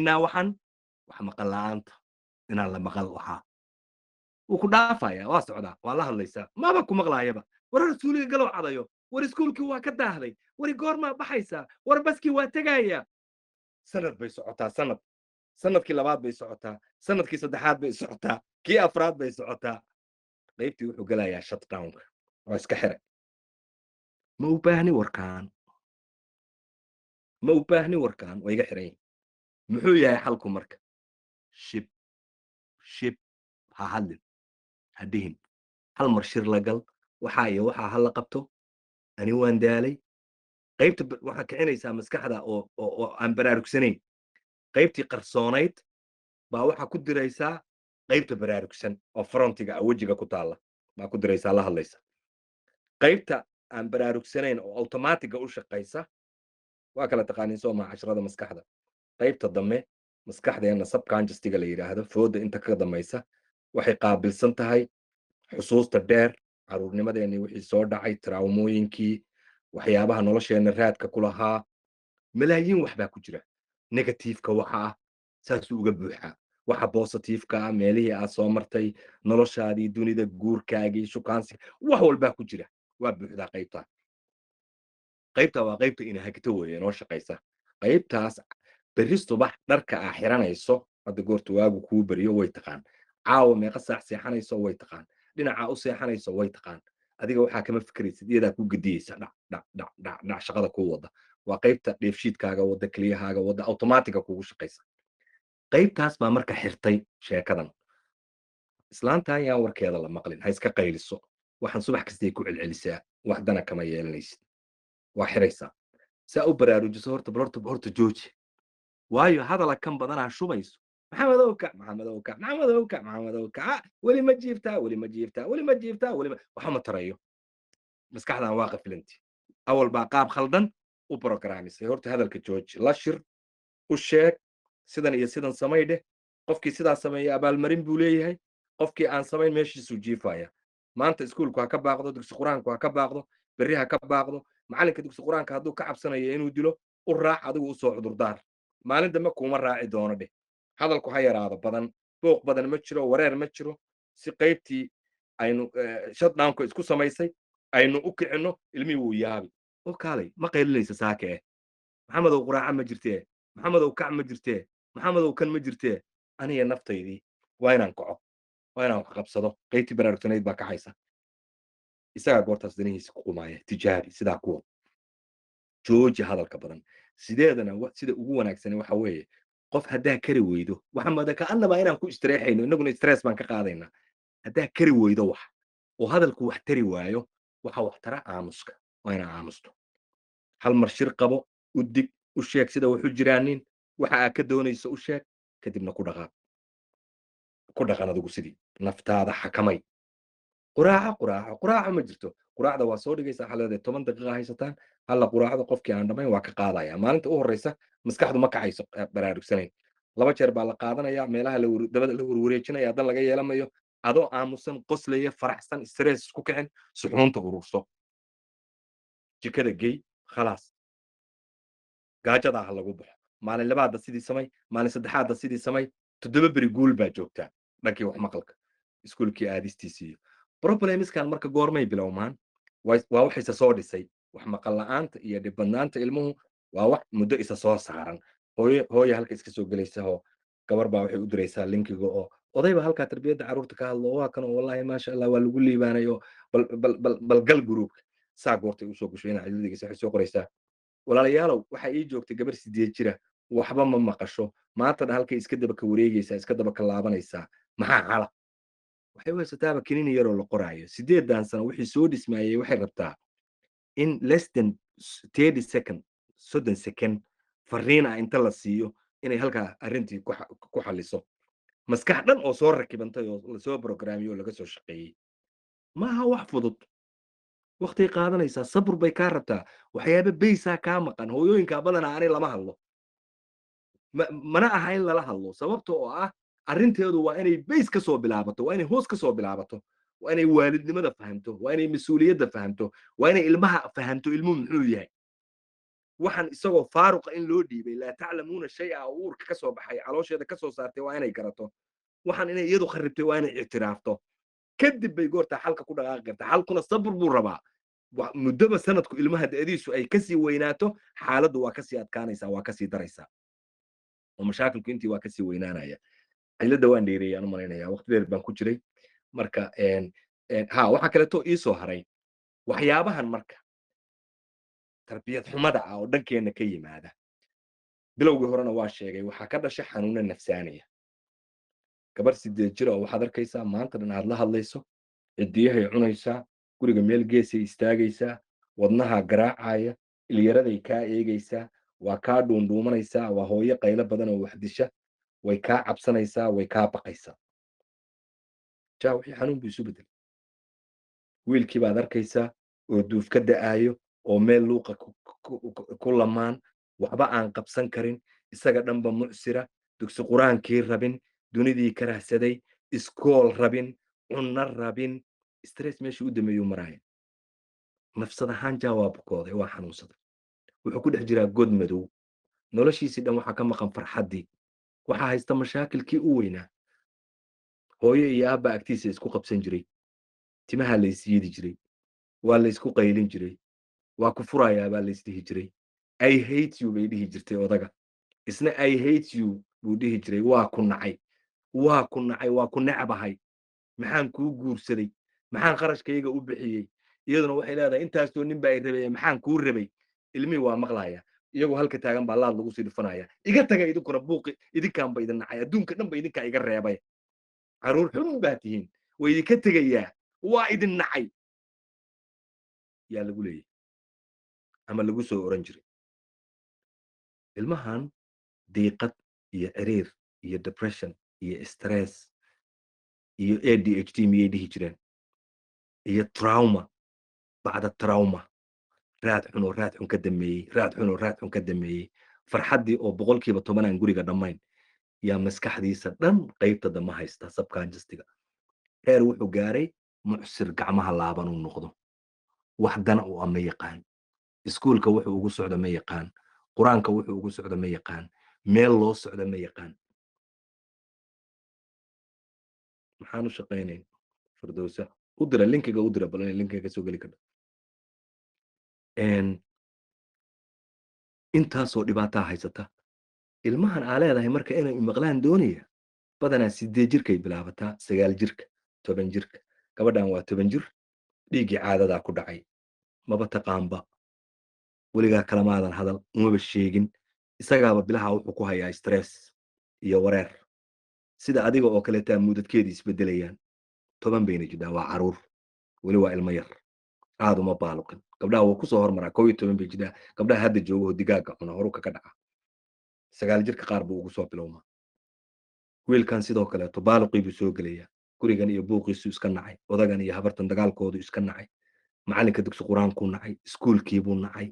daynaynaa waxan wax maqal la'aanta inaan la maqal waxaa wuu ku dhaafaya waa socdaa waa la hadlaysaa maba ku maqlaayaba war rasuuliga galow cadayo war iskuulkii waa ka daahday war goormaa baxaysaa war baskii waa tegaya sanad bay socotaa sanadkii labaad bay socotaa sanadkii saddexaad bay socotaa kii afraad bay socotaa qaybtii wuxuu gelayaa shutdownka waa iska xiray ma u baahni warkaan waa iga xiran yihin muxuu yahay xalku marka shib ha hadlin ha dhihin hal mar shir la gal waxaa iyo waxaa ha la qabto ani waan daalay qaybta waxaa kicinaysaa maskaxda oo aan baraarugsanayn qaybtii qarsoonayd baa waxaa ku diraysaa qaybta baraarugsan oo frontiga wejiga ku taalla baa ku diraysaa la hadlaysa qaybta aan baraarugsanayn oo automatiga u shaqaysa waa kala taqaaniin soo maa casharada maskaxda qaybta dambe maskaxdeena subconscioustiga la yidhaahdo fooda inta ka dambaysa waxay qaabilsan tahay xusuusta dheer caruurnimadeennii wixii soo dhacay traumooyinkii waxyaabaha nolosheenna raadka ku lahaa malaayiin wax baa ku jira negatifeka waxa ah saasuu uga buuxaa waxa positifeka ah meelihii aad soo martay noloshaadii dunida guurkaagii shukaansiga wax walbaa ku jira waa buuxdaa qaybta waa qaybta ina hagto weeye noo shaqaysa qaybtaas berri subax dharka aa xiranayso hadda goorta waagu kuu beriyo way taqaan caawa meeqa saac seexanayso way taqaan dhinacaa u seexanayso way taqaan adiga waxaa kama fikraysid iyadaa ku gediyeysa dhac shaqada kuu wada waa qaybta dheefshiidkaaga wada keliyahaaga wada automatiga kugu shaqaysa qaybtaas baa marka xirtay sheekadan islaantan yaan warkeeda la maqlin ha iska qayliso waxaan subax kastay ku celcelisaa wax dana kama yeelanaysid waa xiraysaa saa u baraarujiso horta jooji waayo hadala kan badanaa shubayso maxamedowka weli ma jiiftaa waxa ma tarayo maskaxdan waa qafilanti awal baa qaab khaldan u programisay horta hadalka jooji la shir u sheeg sidan iyo sidan samay dheh qofkii sidaa sameeya abaalmarin buu leeyahay qofkii aan samayn meeshiisuu jiifaya maanta iskuulku ha ka baaqdo dugsi qur-aanku ha ka baaqdo berri ha ka baaqdo macallinka dugsi qur-aanka hadduu ka cabsanayo inuu dilo u raac adigu usoo cudurdaar maalin dambe kuma raaci doono dheh hadalku ha yaraado badan booq badan ma jiro wareer ma jiro si qaybtii aynu shutdownka isku samaysay aynu u kicinno ilmihii wuu yaabi oo kaalay ma qaylinaysa saake eh maxamedow quraaca ma jirtee maxamedow kac ma jirtee maxamedow kan ma jirtee aniga naftaydii waa inaan kaco waa inaan wax qabsado qaybtii baraarugsanayd baa kacaysa isagaa goortaas danihiisa ku qumaaya tijaabi sidaa kuwa jooji hadalka badan sideedana sida ugu wanaagsan waxa weeye qof haddaa kari weydo waxa mada ka annaba inaan ku istreexayno innaguna stress baan ka qaadaynaa haddaa kari weydo wax oo hadalku wax tari waayo waxa wax tara aamuska waa inaa aamusto hal mar shir qabo u dig u sheeg sida waxu jiraanin waxa aad ka doonayso u sheeg kadibna ku dhaqan adigu sidii naftaada xakamay quraaca ma jirto quraacda waa soo dhigaysaa xaleedee 10 daqiiqa haysataan halla quraacda qofkii aan dhamayn waa ka qaadaya maalinta u horeysa maskaxdu ma kacayso baraarugsanayn 2 jeer baa la qaadanaya meelaha dabada la warwareejinaya dan laga yeelamayo adoo aamusan qoslaya faraxsan stress ku kicin suxuunta ururso jikada gey khalaas gaajada ha lagu baxo maalin labaadda sidii samay maalin saddexaadda sidii samay 7 beri guul baa joogtaa dhankii wax maqalka iskuulkii aadistiisiiyo problemskan marka goormay bilowmaan waa wax isa soo dhisay wax maqal la'aanta iyo dhibanaanta ilmuhu waa wax muddo isa soo saaran hooyo halka iska soo gelaysa oo gabar baa waxay u diraysaa linkiga oo odayba halka tarbiyadda caruurta ka hadlo waa kan wallahi ma sha Allah waa lagu liibaanayo bal gal group saa goortay u soo gasho inay ciddigiisa waxay soo qoraysaa walaalayaalow waxa ii joogtay gabar 8 jira waxba ma maqasho maanta halka iska daba ka wareegaysaa iska daba ka laabanaysaa maxaa xala waxay weysataaba kiniin yar oo la qoraayo 8 sano wixii soo dhismaayay waxay rabtaa in less than 30 second 30 second fariina inta la siiyo inay halka arintii ku xaliso maskax dhan oo soo rakibantay oo la soo programmiyo laga soo shaqeeyay maaha wax fudud waqti qaadanaysa sabr bay ka rabtaa waxyaabo baysa ka maqan hooyooyinka badana aanay lama hadlo mana aha in lala hadlo sababtoo oo ah arrinteedu waa inay bays ka soo bilaabato waa inay hoos ka soo bilaabato waa inay waalidnimada fahamto waa inay mas'uuliyadda fahamto waa inay ilmaha fahamto ilmuhu muxuu yahay waxaan isagoo faaruqa in loo dhiibay laa taclamuuna shay-a oo uurka ka soo baxay caloosheeda ka soo saartay waa inay garato waxaan inay iyadu kharibtay waa inay ictiraafto kadib bay goortaa xalka ku dhaqaaqi kartaa xalkuna sabr buu rabaa muddoba sanadku ilmaha da'diisu ay kasii weynaato xaaladdu waa kasii adkaanaysaa waa kasii daraysaa oo mashaakilku intii waa kasii weynaanaya cilada waan dheereeyaan u malaynaya waqti dheer baan ku jiray marka ha waxa kaleeto ii soo haray waxyaabahan marka tarbiyad xumada ah oo dhankeena ka yimaada bilowgii horena waa sheegay waxaa ka dhasha xanuuna nafsaaniya gabar 8 jir oo waxaad arkaysaa maanta dhan aad la hadlayso cidiyahay cunaysaa guriga meel geesay istaagaysaa wadnaha garaacaya ilyaraday kaa eegaysaa waa kaa dhuundhuumanaysaa waa hooyo qaylo badan oo wax disha way kaa cabsanaysaa way kaa baqaysaa jaa wixii xanuun buu isu bedelay wiilkii baad arkaysaa oo duuf ka da'aayo oo meel luuqa ku lamaan waxba aan qabsan karin isaga dhanba mucsira dugsi quraankii rabin dunidii karahsaday iskool rabin cunno rabin stress meeshii u dameeyuu maraaya nafsad ahaan jaa waa bukooday waa xanuunsaday wuxuu ku dhex jiraa god madow noloshiisii dhan waxaa ka maqan farxaddii waxaa haysta mashaakilkii u weynaa hooyo iyo aabba agtiisa isku qabsan jiray timaha la isyiidi jiray waa la isku qaylin jiray waa ku furayaa baa la isdhihi jiray I hate you bay dhihi jirtay odaga isna I hate you buu dhihi jiray waa ku nacay waa ku nacay waa ku necabahay maxaan kuu guursaday maxaan qarashkayga u bixiyey iyaduna waxay leedahay intaasoo nin baa i rabay maxaan kuu rabay ilmihii waa maqlaya iyagoo halka taagan baa laad lagu sii dhufanaya iga taga idinkuna buuqi idinkaanba idin nacay adduunka dhan ba idinkaa iga reebay caruur xun baa tihiin way idinka tegayaa waa idin nacay yaa lagu leeyahy ama lagu soo oran jiray ilmahan diiqad iyo ciriir iyo depression iyo stress iyo ADHD miyay dhihi jireen iyo trauma bacda trauma raad xun ka dameeyey raad xun ka dameeyey farxaddii oo boqolkiiba 10 aan guriga dhammayn yaa maskaxdiisa dhan qaybta dama haysta subconscioustiga heer wuxuu gaaray mucsir gacmaha laaban uu noqdo wax dana uu ama yaqaan iskuulka wuxuu ugu socdo ma yaqaan quraanka wuxuu ugu socdo ma yaqaan meel loo socdo ma yaqaan maxaan u shaqaynayn firdowsa u dira linkiga u dira bal linkiga ka soo geli karto intaasoo dhibaataa haysata ilmahan aa leedahay marka inay maqlaan doonaya badanaa 8 jirkay bilaabataa 9 jirka 10 jirka gabadhan waa 10 jir dhiiggii caadadaa ku dhacay maba taqaanba weligaa kalamaadan hadal umaba sheegin isagaaba bilaha wuxuu ku hayaa stress iyo wareer sida adiga oo kaleetaa mudadkeedii isbedelayaan 10 bayna jirtaa waa caruur weli waa ilmo yar aad uma baaluqin gabdhaha wuu kusoo hormaraa 11 bay jirtaa gabdhaha hadda jooga oo digaaga cuna horuka ka dhaca 9 jirka qaar buu ugu soo bilowmaa wiilkan sidoo kaleeto baaluqii buu soo gelayaa gurigan iyo buuqiisu iska nacay odagan iyo habartan dagaalkoodu iska nacay macalinka dugsi quraankuu nacay iskuulkii buu nacay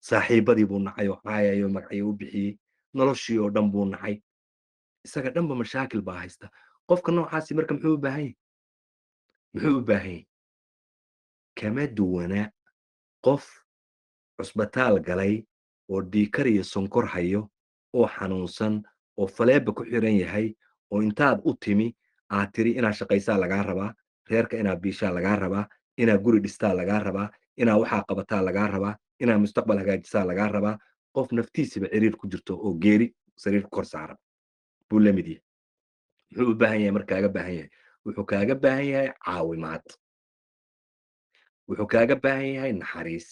saaxiibadii buu nacay oo caayayo magacyo u bixiyey noloshii oo dhan buu nacay isaga dhanba mashaakil baa haysta qofka noocaasi marka muxuu u baahan yahay kama duwana qof cusbitaal galay oo dhiikar iyo sonkor hayo oo xanuunsan oo faleeba ku xiran yahay oo intaad u timi aad tiri inaad shaqaysaa lagaa rabaa reerka inaad biishaa lagaa rabaa inaad guri dhistaa lagaa rabaa inaad waxaa qabataa lagaa rabaa inaad mustaqbal hagaajisaa lagaa rabaa qof naftiisiba ciriir ku jirto oo geeri sariir ku kor saaran buu la mid yahay muxuu u baahan yahay marka kaaga baahan yahay wuxuu kaaga baahan yahay caawimaad wuxuu kaaga baahan yahay naxariis